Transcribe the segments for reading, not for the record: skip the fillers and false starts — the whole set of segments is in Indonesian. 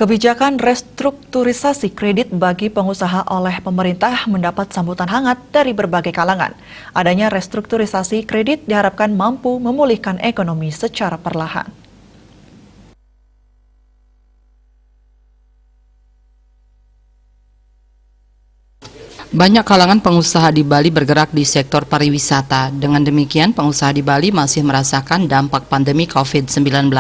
Kebijakan restrukturisasi kredit bagi pengusaha oleh pemerintah mendapat sambutan hangat dari berbagai kalangan. Adanya restrukturisasi kredit diharapkan mampu memulihkan ekonomi secara perlahan. Banyak kalangan pengusaha di Bali bergerak di sektor pariwisata. Dengan demikian, pengusaha di Bali masih merasakan dampak pandemi COVID-19.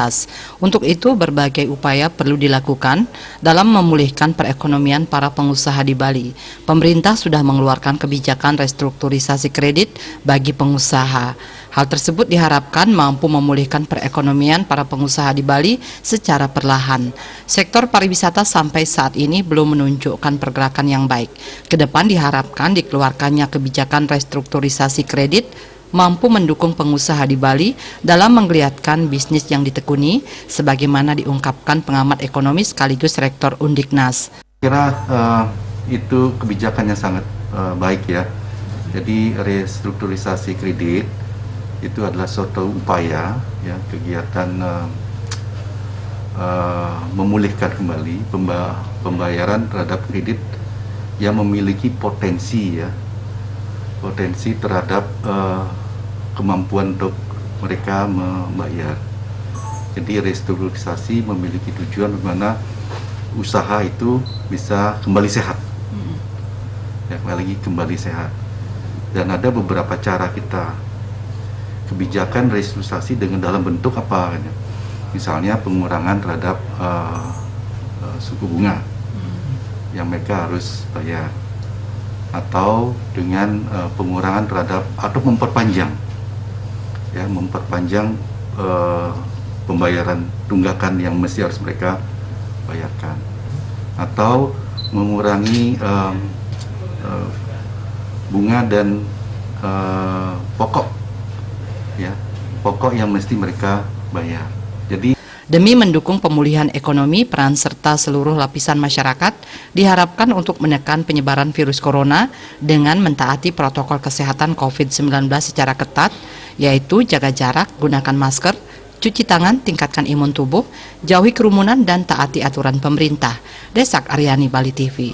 Untuk itu, berbagai upaya perlu dilakukan dalam memulihkan perekonomian para pengusaha di Bali. Pemerintah sudah mengeluarkan kebijakan restrukturisasi kredit bagi pengusaha. Hal tersebut diharapkan mampu memulihkan perekonomian para pengusaha di Bali secara perlahan. Sektor pariwisata sampai saat ini belum menunjukkan pergerakan yang baik. Kedepan diharapkan dikeluarkannya kebijakan restrukturisasi kredit mampu mendukung pengusaha di Bali dalam menggeliatkan bisnis yang ditekuni, sebagaimana diungkapkan pengamat ekonomi sekaligus Rektor Undiknas. Kira itu kebijakan yang sangat baik ya. Jadi restrukturisasi kredit itu adalah suatu upaya ya, kegiatan memulihkan kembali pembayaran terhadap kredit yang memiliki potensi ya, potensi terhadap kemampuan untuk mereka membayar. Jadi restrukturisasi memiliki tujuan bagaimana usaha itu bisa kembali sehat, ya, kembali sehat. Dan ada beberapa cara kita kebijakan restrukturisasi dengan dalam bentuk apa, misalnya pengurangan terhadap suku bunga yang mereka harus bayar, atau dengan pengurangan terhadap atau memperpanjang pembayaran tunggakan yang mesti harus mereka bayarkan, atau mengurangi bunga dan pokok yang mesti mereka bayar. Jadi demi mendukung pemulihan ekonomi, peran serta seluruh lapisan masyarakat diharapkan untuk menekan penyebaran virus corona dengan mentaati protokol kesehatan COVID-19 secara ketat, yaitu jaga jarak, gunakan masker, cuci tangan, tingkatkan imun tubuh, jauhi kerumunan, dan taati aturan pemerintah. Desak Aryani, Bali TV.